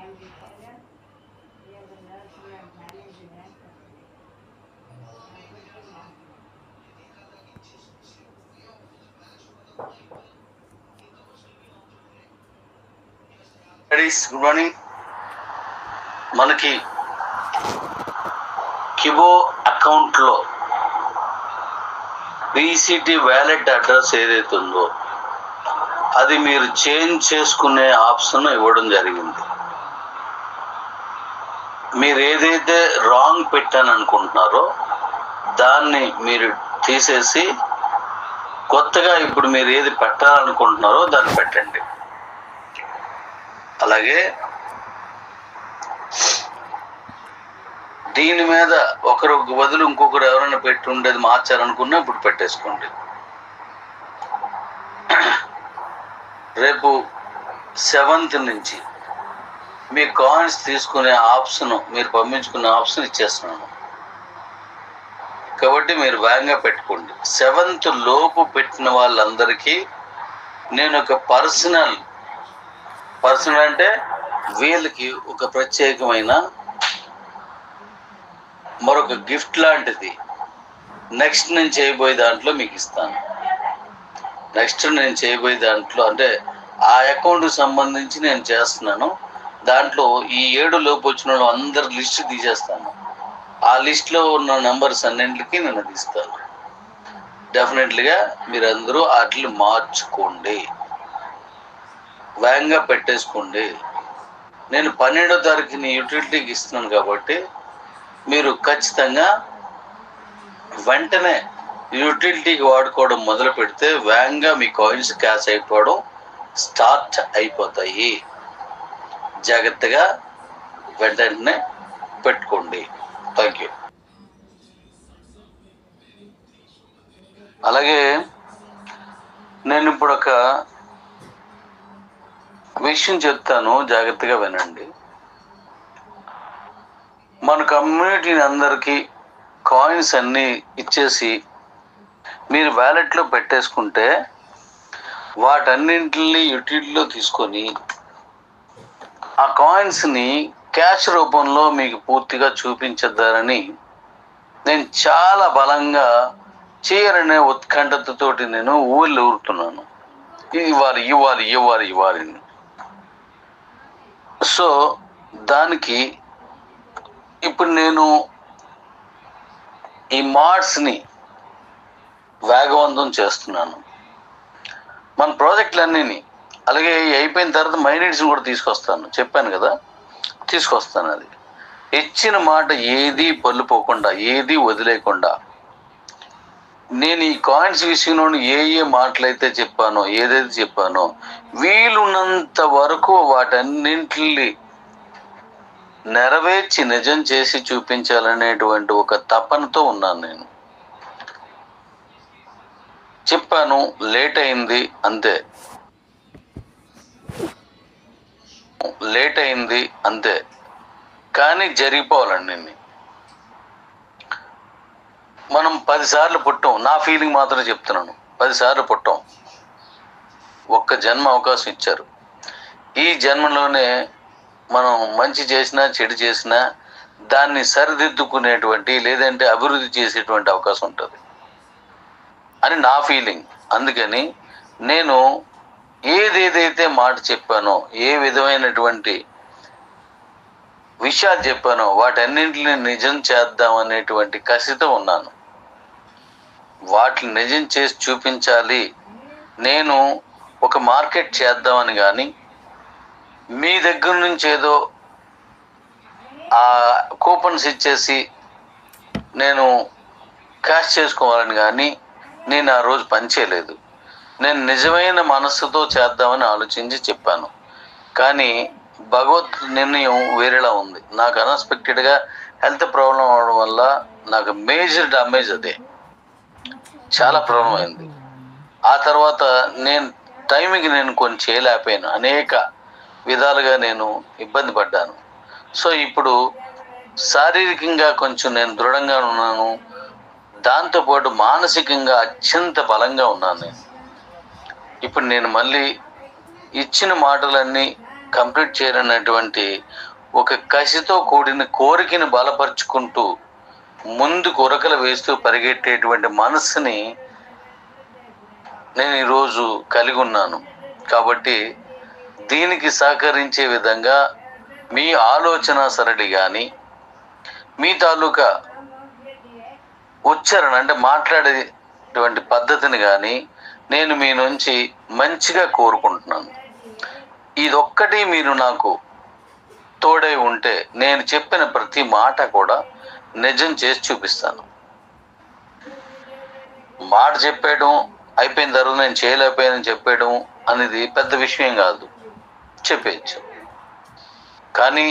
Good morning. మనకి కిబో అకౌంట్లో BCT wallet address ఏదైతే ఉందో అది మీరు చేంజ్ చేసుకునే ఆప్షన్ ఇవ్వడం జరిగింది. మీరు ఏదైతే రాంగ్ పెట్టాను అనుకుంటున్నారో దాన్ని మీరు తీసేసి కొత్తగా ఇప్పుడు మీరు ఏది పెట్టాలనుకుంటున్నారో దాన్ని పెట్టండి. అలాగే దీని మీద ఒకరు బదులు ఇంకొకరు ఎవరైనా పెట్టి ఉండేది మార్చాలనుకున్నా ఇప్పుడు పెట్టేసుకోండి. రేపు 7th నుంచి మీ కాయిన్స్ తీసుకునే ఆప్షన్, మీరు పంపించుకునే ఆప్షన్ ఇచ్చేస్తున్నాను కాబట్టి మీరు వేగంగా పెట్టుకోండి. 7th లోపు పెట్టిన వాళ్ళందరికీ నేను ఒక పర్సనల్ అంటే వీళ్ళకి ఒక ప్రత్యేకమైన మరొక గిఫ్ట్ లాంటిది నెక్స్ట్ నేను చేయబోయే దాంట్లో మీకు ఇస్తాను. నేను చేయబోయే దాంట్లో అంటే ఆ అకౌంట్కి సంబంధించి నేను చేస్తున్నాను. దాంట్లో ఈ 7 లోపు వచ్చిన వాళ్ళు అందరి లిస్ట్ తీసేస్తాను. ఆ లిస్ట్లో ఉన్న నెంబర్స్ అన్నింటికి నేను అది ఇస్తాను. డెఫినెట్లీగా మీరందరూ వాటిని మార్చుకోండి, వేగంగా పెట్టేసుకోండి. నేను 12వ తారీఖుని యూటిలిటీకి ఇస్తున్నాను కాబట్టి మీరు ఖచ్చితంగా వెంటనే యూటిలిటీకి వాడుకోవడం మొదలు పెడితే వేగంగా మీ కాయిన్స్ క్యాష్ అయిపోవడం స్టార్ట్ అయిపోతాయి. జాగ్రత్తగా వెంటనే పెట్టుకోండి. Thank you. అలాగే నేను ఇప్పుడు ఒక విషయం చెప్తాను, జాగ్రత్తగా వినండి. మన కమ్యూనిటీని అందరికీ కాయిన్స్ అన్నీ ఇచ్చేసి మీరు వ్యాలెట్లో పెట్టేసుకుంటే వాటన్నింటిని యూటిలిటీలో తీసుకొని ఆ కాయిన్స్ని క్యాష్ రూపంలో మీకు పూర్తిగా చూపించేద్దారని నేను చాలా బలంగా చేయాలనే ఉత్కంఠతతోటి నేను ఊరుతున్నాను. ఇవ్వాలి. సో దానికి ఇప్పుడు నేను ఈ మార్ట్స్ని వేగవంతం చేస్తున్నాను. మన ప్రాజెక్టులన్నీ అలాగే అయిపోయిన తర్వాత మైనీడ్స్ని కూడా తీసుకొస్తాను. చెప్పాను కదా, తీసుకొస్తాను. అది ఇచ్చిన మాట ఏది పళ్ళుపోకుండా, ఏది వదిలేకుండా నేను ఈ కాయిన్స్ విషయంలో ఏ మాటలైతే చెప్పానో, ఏదైతే చెప్పానో వీలున్నంత వరకు వాటన్నింటిని నెరవేర్చి నిజం చేసి చూపించాలనేటువంటి ఒక తపనతో ఉన్నాను. నేను చెప్పాను, లేట్ అయింది అంతే, కానీ జరిగిపోవాలండి. మనం 10 సార్లు పుట్టాం. నా ఫీలింగ్ మాత్రమే చెప్తున్నాను. 10 సార్లు పుట్టాం. ఒక్క జన్మ అవకాశం ఇచ్చారు. ఈ జన్మలోనే మనం మంచి చేసినా చెడు చేసినా దాన్ని సరిదిద్దుకునేటువంటి లేదంటే అభివృద్ధి చేసేటువంటి అవకాశం ఉంటుంది అని నా ఫీలింగ్. అందుకని నేను ఏదేదైతే మాట చెప్పానో, ఏ విధమైనటువంటి విషయాలు చెప్పానో వాటన్నింటిని నిజం చేద్దాం అనేటువంటి కసితో ఉన్నాను. వాటిని నిజం చేసి చూపించాలి. నేను ఒక మార్కెట్ చేద్దామని కానీ, మీ దగ్గర నుంచి ఏదో ఆ కూపన్స్ ఇచ్చేసి నేను క్యాష్ చేసుకోవాలని కానీ నేను ఆ రోజు పనిచేయలేదు. నేను నిజమైన మనస్సుతో చేద్దామని ఆలోచించి చెప్పాను. కానీ భగవత్ నిర్ణయం వేరేలా ఉంది. నాకు అన్ఎక్స్పెక్టెడ్గా హెల్త్ ప్రాబ్లం అవడం వల్ల నాకు మేజర్ డ్యామేజ్ అదే, చాలా ప్రాబ్లం అయింది. ఆ తర్వాత నేను టైంకి నేను కొన్ని చేయలేకపోయాను. అనేక విధాలుగా నేను ఇబ్బంది పడ్డాను. సో ఇప్పుడు శారీరకంగా కొంచెం నేను దృఢంగా ఉన్నాను. దాంతోపాటు మానసికంగా అత్యంత బలంగా ఉన్నాను. ఇప్పుడు నేను మళ్ళీ ఇచ్చిన మాటలన్నీ కంప్లీట్ చేయాలనేటువంటి ఒక కసితో కూడిన కోరికని బలపరుచుకుంటూ ముందుకు ఉరకలు వేస్తూ పరిగెట్టేటువంటి మనసుని నేను ఈరోజు కలిగి ఉన్నాను. కాబట్టి దీనికి సహకరించే విధంగా మీ ఆలోచన సరళి కానీ, మీ తాలూకా ఉచ్చారణ అంటే మాట్లాడేటువంటి పద్ధతిని కానీ నేను మీ నుంచి మంచిగా కోరుకుంటున్నాను. ఇదొక్కటి మీరు నాకు తోడై ఉంటే నేను చెప్పిన ప్రతి మాట కూడా నిజం చేసి చూపిస్తాను. మాట చెప్పేయడం అయిపోయిన తర్వాత నేను చేయలేకపోయానని చెప్పేయడం అనేది పెద్ద విషయం కాదు, చెప్పేయచ్చు. కానీ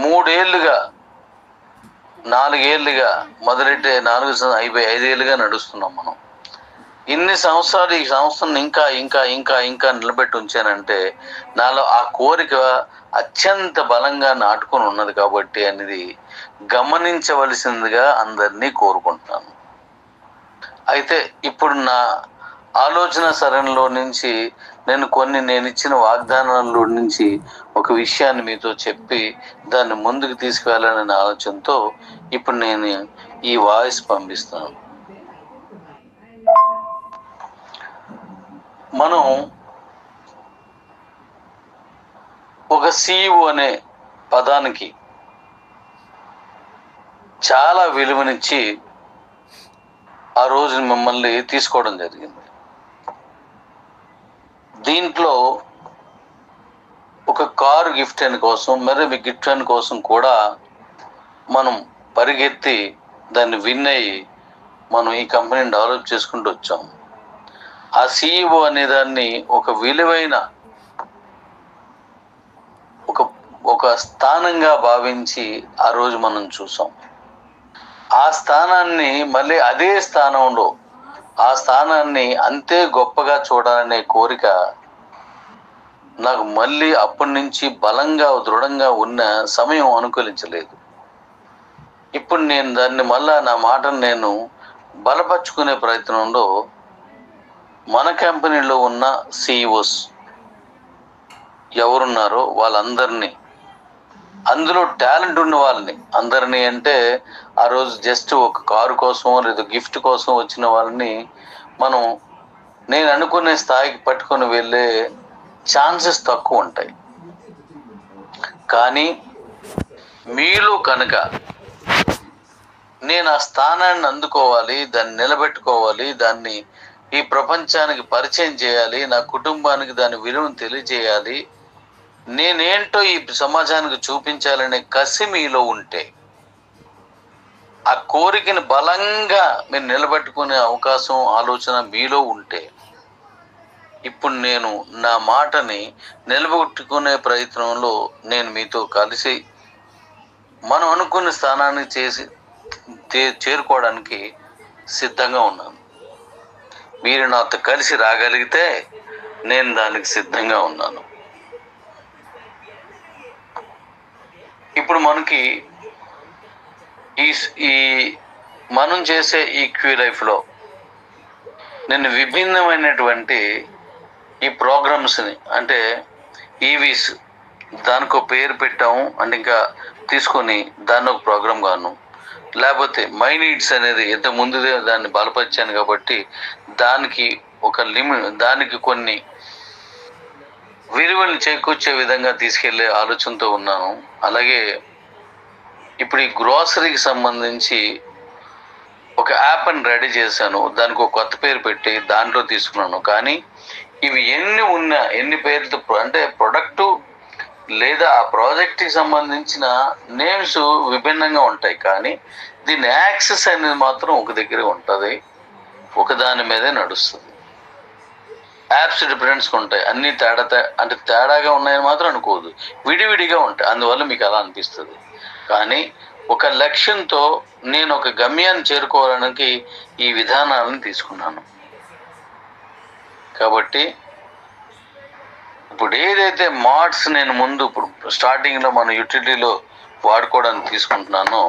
3 ఏళ్ళుగా 4 ఏళ్ళుగా మొదలెట్టే 5 ఏళ్ళుగా నడుస్తున్నాం మనం. ఇన్ని సంవత్సరాలు ఈ సంవత్సరం ఇంకా ఇంకా ఇంకా ఇంకా నిలబెట్టి ఉంచానంటే నాలో ఆ కోరిక అత్యంత బలంగా నాటుకొని ఉన్నది కాబట్టి అనేది గమనించవలసిందిగా అందరినీ కోరుకుంటున్నాను. అయితే ఇప్పుడు నా ఆలోచన సరణిలో నుంచి నేను ఇచ్చిన వాగ్దానాల్లో నుంచి ఒక విషయాన్ని మీతో చెప్పి దాన్ని ముందుకు తీసుకువెళ్ళాలనే ఆలోచనతో ఇప్పుడు నేను ఈ వాయిస్ పంపిస్తాను. మనం ఒక CEO అనే పదానికి చాలా విలువనిచ్చి ఆ రోజు మిమ్మల్ని తీసుకోవడం జరిగింది. దీంట్లో ఒక కారు గిఫ్ట్ అని కోసం, మరి గిఫ్ట్ అని కోసం కూడా మనం పరిగెత్తి దాన్ని విన్ అయ్యి మనం ఈ కంపెనీని డెవలప్ చేసుకుంటూ వచ్చాం. ఆ CEO అనే దాన్ని ఒక విలువైన ఒక స్థానంగా భావించి ఆ రోజు మనం చూసాం. ఆ స్థానాన్ని మళ్ళీ అదే స్థానంలో ఆ స్థానాన్ని అంతే గొప్పగా చూడాలనే కోరిక నాకు మళ్ళీ అప్పటి నుంచి బలంగా దృఢంగా ఉన్న సమయం అనుకూలించలేదు. ఇప్పుడు నేను దాన్ని మళ్ళా నా మాటను నేను బలపరుచుకునే ప్రయత్నంలో మన కంపెనీలో ఉన్న CEOs ఎవరున్నారో వాళ్ళందరినీ, అందులో టాలెంట్ ఉన్న వాళ్ళని అందరినీ, అంటే ఆ రోజు జస్ట్ ఒక కారు కోసం లేదా గిఫ్ట్ కోసం వచ్చిన వాళ్ళని మనం నేను అనుకునే స్థాయికి పట్టుకొని వెళ్ళే ఛాన్సెస్ తక్కువ ఉంటాయి. కానీ మీలో కనుక నేను ఆ స్థానాన్ని అందుకోవాలి, దాన్ని నిలబెట్టుకోవాలి, దాన్ని ఈ ప్రపంచానికి పరిచయం చేయాలి, నా కుటుంబానికి దాని విలువను తెలియజేయాలి, నేనేంటో ఈ సమాజానికి చూపించాలనే కసి మీలో ఉంటే, ఆ కోరికని బలంగా మీరు నిలబెట్టుకునే అవకాశం ఆలోచన మీలో ఉంటే, ఇప్పుడు నేను నా మాటని నిలబెట్టుకునే ప్రయత్నంలో నేను మీతో కలిసి మనం అనుకున్న స్థానాన్ని చేరుకోవడానికి సిద్ధంగా ఉన్నాను. మీరు నాతో కలిసి రాగలిగితే నేను దానికి సిద్ధంగా ఉన్నాను. ఇప్పుడు మనకి ఈ మనం చేసే ఈ క్యూ లైఫ్లో నేను విభిన్నమైనటువంటి ఈ ప్రోగ్రామ్స్ని, అంటే ఈవీస్, దానికి ఒక పేరు పెట్టాము, అంటే ఇంకా తీసుకొని దాన్ని ఒక ప్రోగ్రామ్ గాను, లేకపోతే మై నీడ్స్ అనేది ఎంత ముందుదే దాన్ని బలపరిచాను కాబట్టి దానికి ఒక దానికి కొన్ని విలువలు చేకూర్చే విధంగా తీసుకెళ్లే ఆలోచనతో ఉన్నాను. అలాగే ఇప్పుడు ఈ గ్రోసరీకి సంబంధించి ఒక యాప్ని రెడీ చేశాను, దానికి ఒక కొత్త పేరు పెట్టి దాంట్లో తీసుకున్నాను. కానీ ఇవి ఎన్ని పేర్లతో, అంటే ప్రొడక్టు లేదా ఆ ప్రాజెక్ట్కి సంబంధించిన నేమ్స్ విభిన్నంగా ఉంటాయి, కానీ దీని యాక్సెస్ అనేది మాత్రం ఒక దగ్గర ఉంటుంది, ఒకదాని మీదే నడుస్తుంది. యాప్స్ డిఫరెన్స్గా ఉంటాయి, అన్ని అంటే తేడాగా ఉన్నాయని మాత్రం అనుకోదు, విడివిడిగా ఉంటాయి. అందువల్ల మీకు అలా అనిపిస్తుంది. కానీ ఒక లక్ష్యంతో నేను ఒక గమ్యాన్ని చేరుకోవడానికి ఈ విధానాలను తీసుకున్నాను. కాబట్టి ఇప్పుడు ఏదైతే మార్ట్స్ నేను ముందు ఇప్పుడు స్టార్టింగ్లో మన యూటిలిటీలో వాడుకోవడానికి తీసుకుంటున్నానో,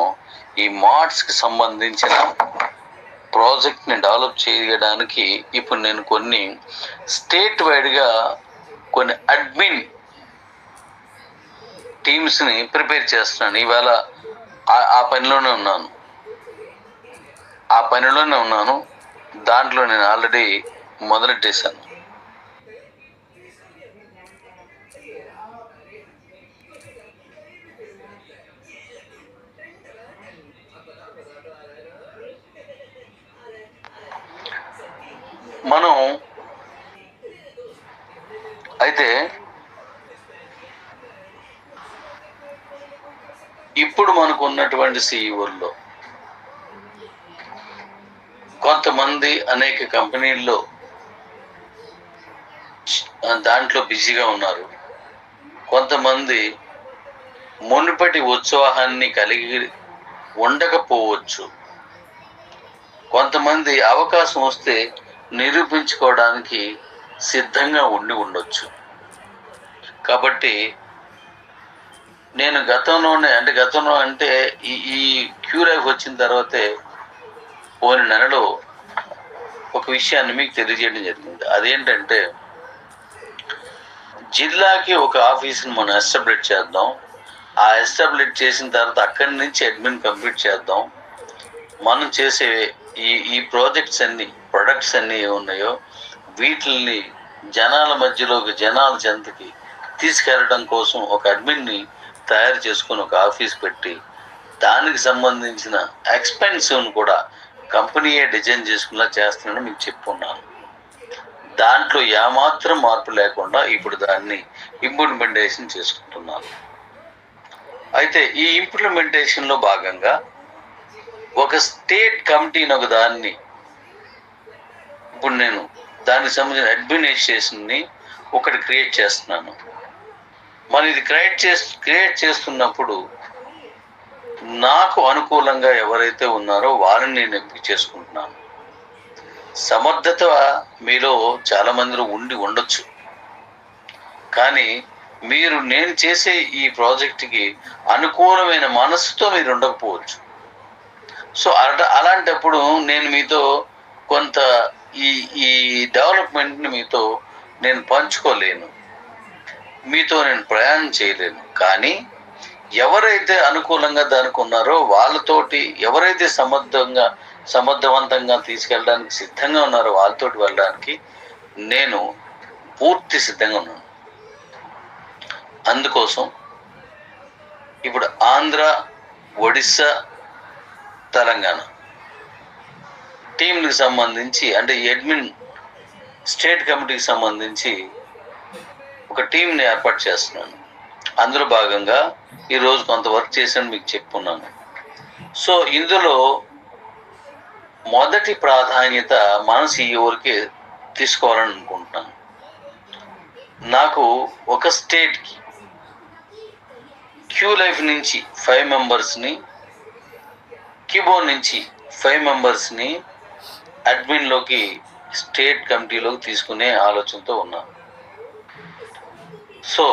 ఈ మార్ట్స్కి సంబంధించిన ప్రాజెక్ట్ని డెవలప్ చేయడానికి ఇప్పుడు నేను కొన్ని స్టేట్ వైడ్గా కొన్ని అడ్మిన్ టీమ్స్ని ప్రిపేర్ చేస్తున్నాను. ఈవేళ ఆ పనిలోనే ఉన్నాను. దాంట్లో నేను ఆల్రెడీ మొదలెట్టేశాను. మనం అయితే ఇప్పుడు మనకు ఉన్నటువంటి సీఈఓల్లో కొంతమంది అనేక కంపెనీల్లో దాంట్లో బిజీగా ఉన్నారు. కొంతమంది మునుపటి ఉత్సాహాన్ని కలిగి ఉండకపోవచ్చు. కొంతమంది అవకాశం వస్తే నిరూపించుకోవడానికి సిద్ధంగా ఉండొచ్చు. కాబట్టి నేను గతంలో అంటే ఈ క్యూ లైఫ్ వచ్చిన తర్వాతే పోయిన నెలలో ఒక విషయాన్ని మీకు తెలియజేయడం జరిగింది. అదేంటంటే, జిల్లాకి ఒక ఆఫీస్ని మనం ఎస్టాబ్లిష్ చేద్దాం. ఆ ఎస్టాబ్లిష్ చేసిన తర్వాత అక్కడి నుంచి అడ్మిన్ కంప్లీట్ చేద్దాం. మనం చేసే ఈ ప్రొడక్ట్స్ అన్నీ ఉన్నాయో వీటిల్ని జనాల మధ్యలోకి, జనాల చెంతకి తీసుకెళ్ళడం కోసం ఒక అడ్మిన్ని తయారు చేసుకుని ఒక ఆఫీస్ పెట్టి దానికి సంబంధించిన ఎక్స్పెన్సివ్ని కూడా కంపెనీయే డిజైన్ చేసుకునేలా చేస్తున్నానని మీకు చెప్పుకున్నాను. దాంట్లో ఏమాత్రం మార్పు లేకుండా ఇప్పుడు దాన్ని ఇంప్లిమెంటేషన్ చేసుకుంటున్నాను. అయితే ఈ ఇంప్లిమెంటేషన్లో భాగంగా ఒక స్టేట్ కమిటీని ఇప్పుడు నేను దానికి సంబంధించిన అడ్మినిస్ట్రేషన్ని ఒకటి క్రియేట్ చేస్తున్నాను. మరి ఇది క్రియేట్ చేస్తున్నప్పుడు నాకు అనుకూలంగా ఎవరైతే ఉన్నారో వారిని నేను ఎంపిక చేసుకుంటున్నాను. సమర్థత మీలో చాలా మందిలో ఉండొచ్చు, కానీ నేను చేసే ఈ ప్రాజెక్టుకి అనుకూలమైన మనసుతో మీరు ఉండకపోవచ్చు. సో అలాంటప్పుడు నేను మీతో కొంత ఈ డెవలప్మెంట్ని మీతో నేను పంచుకోలేను, మీతో నేను ప్రయాణం చేయలేను. కానీ ఎవరైతే అనుకూలంగా దానికి ఉన్నారో వాళ్ళతోటి, ఎవరైతే సమర్థవంతంగా తీసుకెళ్ళడానికి సిద్ధంగా ఉన్నారో వాళ్ళతోటి వెళ్ళడానికి నేను పూర్తి సిద్ధంగా ఉన్నాను. అందుకోసం ఇప్పుడు ఆంధ్ర, ఒడిస్సా, తెలంగాణ టీంకి సంబంధించి, అంటే అడ్మిన్ స్టేట్ కమిటీకి సంబంధించి ఒక టీంని ఏర్పాటు చేస్తున్నాను. అందులో భాగంగా ఈరోజు కొంత వర్క్ చేశాను, మీకు చెప్పుకున్నాను. సో ఇందులో మొదటి ప్రాధాన్యత మన సీఈఓకి తీసుకోవాలని అనుకుంటున్నాను. నాకు ఒక స్టేట్కి క్యూ లైఫ్ నుంచి 5 మెంబర్స్ని, కిబోన్ నుంచి 5 మెంబర్స్ని అడ్మిన్లోకి, స్టేట్ కమిటీలోకి తీసుకునే ఆలోచనతో ఉన్నాను. సో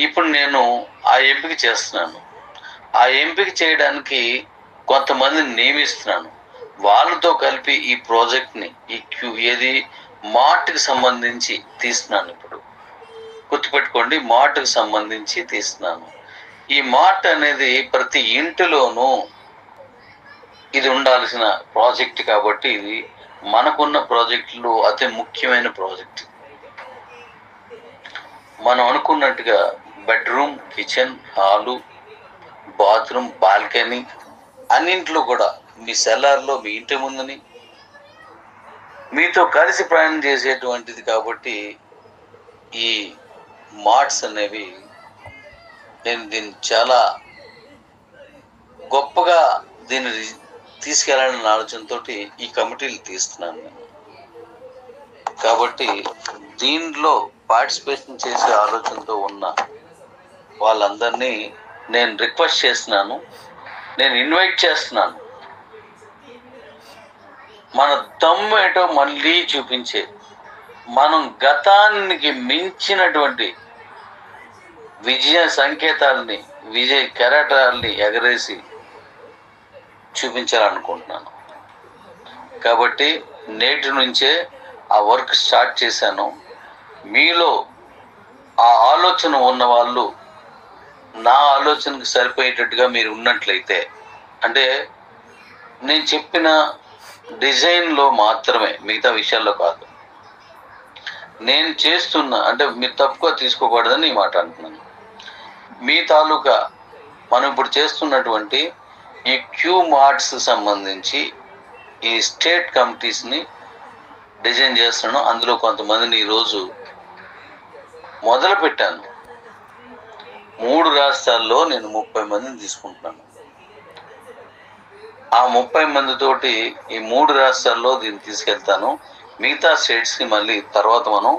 ఇప్పుడు నేను ఆ ఎంపిక చేస్తున్నాను. ఆ ఎంపిక చేయడానికి కొంతమందిని నియమిస్తున్నాను. వాళ్ళతో కలిపి ఈ ప్రాజెక్ట్ని మార్ట్కి సంబంధించి తీస్తున్నాను. ఇప్పుడు గుర్తుపెట్టుకోండి, మార్ట్కి సంబంధించి తీస్తున్నాను. ఈ మార్ట్ అనేది ప్రతి ఇంటిలోనూ ఇది ఉండాల్సిన ప్రాజెక్ట్ కాబట్టి ఇది మనకున్న ప్రాజెక్టులో అతి ముఖ్యమైన ప్రాజెక్ట్. మనం అనుకున్నట్టుగా bedroom, kitchen, hall, bathroom, balcony అన్నింటిలో కూడా మీ సెల్లార్లో, మీ ఇంటి ముందుని మీతో కలిసి ప్రయాణం చేసేటువంటిది కాబట్టి ఈ మార్ట్స్ అనేవి నేను దీన్ని చాలా గొప్పగా దీన్ని తీసుకెళ్ళాలనే ఆలోచనతో ఈ కమిటీలు తీస్తున్నాను నేను. కాబట్టి దీనిలో పార్టిసిపేషన్ చేసే ఆలోచనతో ఉన్న వాళ్ళందరినీ నేను రిక్వెస్ట్ చేస్తున్నాను, నేను ఇన్వైట్ చేస్తున్నాను. మన దమ్ము ఏటో మళ్ళీ చూపించే, మనం గతానికి మించినటువంటి విజయ సంకేతాలని, విజయ కెరటాలని ఎగరేసి చూపించాలనుకుంటున్నాను. కాబట్టి నేటి నుంచే ఆ వర్క్ స్టార్ట్ చేశాను. మీలో ఆ ఆలోచన ఉన్న వాళ్ళు నా ఆలోచనకు సరిపోయేటట్టుగా మీరు ఉన్నట్లయితే, అంటే నేను చెప్పిన డిజైన్లో మాత్రమే, మిగతా విషయాల్లో కాదు, నేను చేస్తున్న, అంటే మీరు తప్పుగా తీసుకోకూడదని ఈ మాట అంటున్నాను. మీ తాలూకా మనం ఇప్పుడు చేస్తున్నటువంటి ఈ క్యూ మార్ట్స్ సంబంధించి ఈ స్టేట్ కమిటీస్ని డిజైన్ చేస్తున్నాను. అందులో కొంతమందిని ఈరోజు మొదలు పెట్టాను. 3 రాష్ట్రాల్లో నేను 30 మందిని తీసుకుంటున్నాను. ఆ 30 మందితోటి ఈ 3 రాష్ట్రాల్లో దీన్ని తీసుకెళ్తాను. మిగతా స్టేట్స్కి మళ్ళీ తర్వాత మనం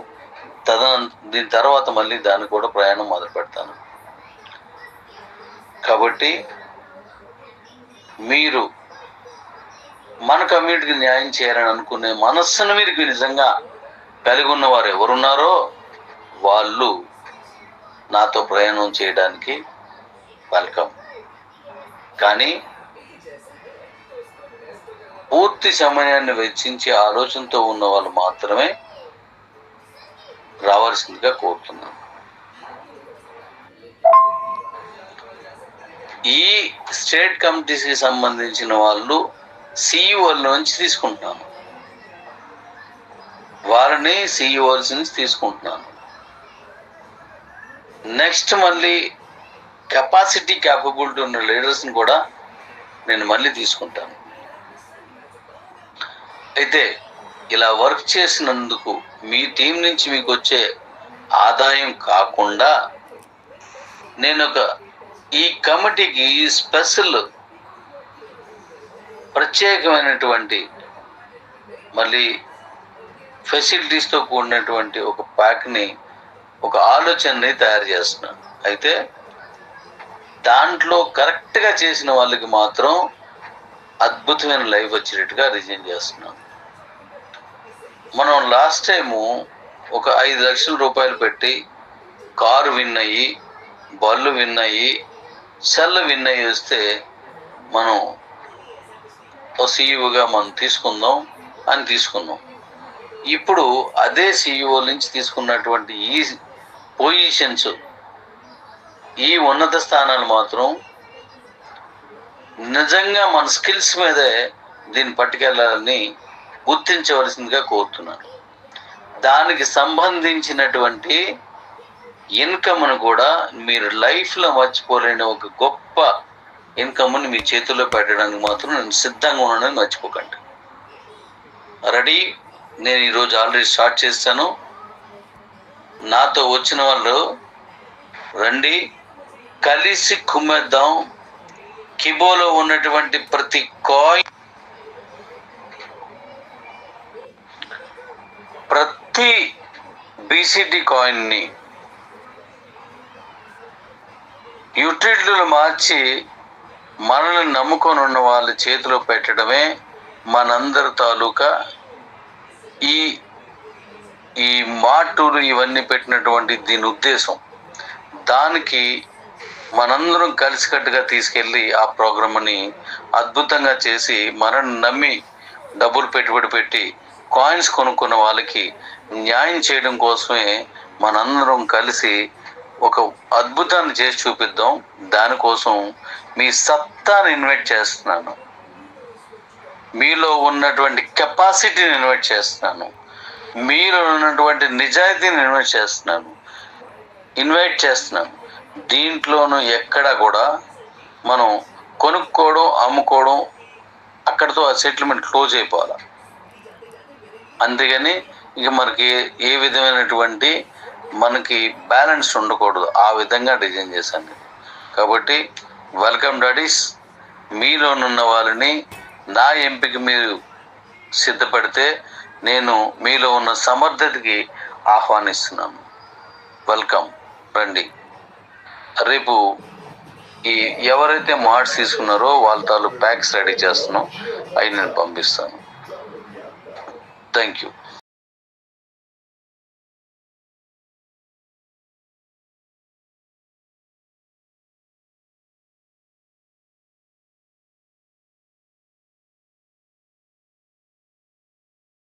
దీని తర్వాత మళ్ళీ దాన్ని కూడా ప్రయాణం మొదలు పెడతాను. కాబట్టి మీరు మన కమ్యూనిటీకి న్యాయం చేయాలని అనుకునే మనస్సును మీరు నిజంగా కలిగి ఉన్నవారు ఎవరున్నారో వాళ్ళు నాతో ప్రయాణం చేయడానికి వెల్కమ్. కానీ పూర్తి సమయాన్ని వెచ్చించి ఆలోచనతో ఉన్న వాళ్ళు మాత్రమే రావాల్సిందిగా కోరుతున్నాను. ఈ స్టేట్ కమిటీస్కి సంబంధించిన వాళ్ళు సిఇఓల నుంచి తీసుకుంటున్నాను, వారిని సిఇఓల నుంచి తీసుకుంటున్నాను. నెక్స్ట్ మళ్ళీ క్యాపబిలిటీ ఉన్న లీడర్స్ని కూడా నేను మళ్ళీ తీసుకుంటాను. అయితే ఇలా వర్క్ చేసినందుకు మీ టీం నుంచి మీకు వచ్చే ఆదాయం కాకుండా నేను ఈ కమిటీకి స్పెషల్ ప్రత్యేకమైనటువంటి మళ్ళీ ఫెసిలిటీస్తో కూడినటువంటి ఒక ప్యాక్ని, ఒక ఆలోచనని తయారు చేస్తున్నాను. అయితే దాంట్లో కరెక్ట్గా చేసిన వాళ్ళకి మాత్రం అద్భుతమైన లైఫ్ వచ్చేటట్టుగా డిజైన్ చేస్తున్నాను. మనం లాస్ట్ టైము ఒక 5 లక్షల రూపాయలు పెట్టి కారు విన్ అయ్యి, బళ్ళు విన్ అయ్యి, సెల్ విన్ అయ్యి వస్తే మనం సిఇఓగా మనం తీసుకుందాం అని తీసుకున్నాం. ఇప్పుడు అదే సిఇఓ నుంచి తీసుకున్నటువంటి ఈ పొజిషన్స్, ఈ ఉన్నత స్థానాలు మాత్రం నిజంగా మన స్కిల్స్ మీదే దీన్ని పట్టుకెళ్ళాలని గుర్తించవలసిందిగా కోరుతున్నాను. దానికి సంబంధించినటువంటి ఇన్కమ్ను కూడా మీరు లైఫ్లో మర్చిపోలేని ఒక గొప్ప ఇన్కమ్ని మీ చేతుల్లో పెట్టడానికి మాత్రం నేను సిద్ధంగా ఉన్నానని మర్చిపోకండి. రెడీ? నేను ఈరోజు ఆల్రెడీ స్టార్ట్ చేస్తాను. నాతో వచ్చిన వాళ్ళు రండి, కలిసి కుమ్మేద్దాం. కిబోలో ఉన్నటువంటి ప్రతి కాయిన్, ప్రతి బీసీటీ కాయిన్ని యూటిలిటీలు మార్చి మనల్ని నమ్ముకొని ఉన్న వాళ్ళ చేతిలో పెట్టడమే మనందరి తాలూకా ఈ మార్టులు ఇవన్నీ పెట్టినటువంటి దీని ఉద్దేశం. దానికి మనందరం కలిసికట్టుగా తీసుకెళ్ళి ఆ ప్రోగ్రామ్ని అద్భుతంగా చేసి మనల్ని నమ్మి డబ్బులు పెట్టుబడి పెట్టి కాయిన్స్ కొనుక్కున్న వాళ్ళకి న్యాయం చేయడం కోసమే మనందరం కలిసి ఒక అద్భుతాన్ని చేసి చూపిద్దాం. దానికోసం మీ సత్తాను ఇన్వైట్ చేస్తున్నాను, మీలో ఉన్నటువంటి కెపాసిటీని ఇన్వైట్ చేస్తున్నాను, మీలో ఉన్నటువంటి నిజాయితీని ఇన్వైట్ చేస్తున్నాను. దీంట్లోనూ ఎక్కడ కూడా మనం కొనుక్కోవడం, అమ్ముకోవడం, అక్కడితో ఆ సెటిల్మెంట్ క్లోజ్ అయిపోవాలి. అందుకని ఇక మనకి ఏ విధమైనటువంటి మనకి బ్యాలెన్స్ ఉండకూడదు. ఆ విధంగా డిజైన్ చేశాను. కాబట్టి వెల్కమ్ డాడీస్. మీలోనున్న వాళ్ళని నా ఎంపిక మీరు సిద్ధపడితే నేను మీలో ఉన్న సమర్థతకి ఆహ్వానిస్తున్నాను. వెల్కమ్, రండి. రేపు ఎవరైతే మార్ట్స్ తీసుకున్నారో వాళ్ళ తాలూ ప్యాక్స్ రెడీ చేస్తున్నాం, అవి నేను పంపిస్తాను. Thank you.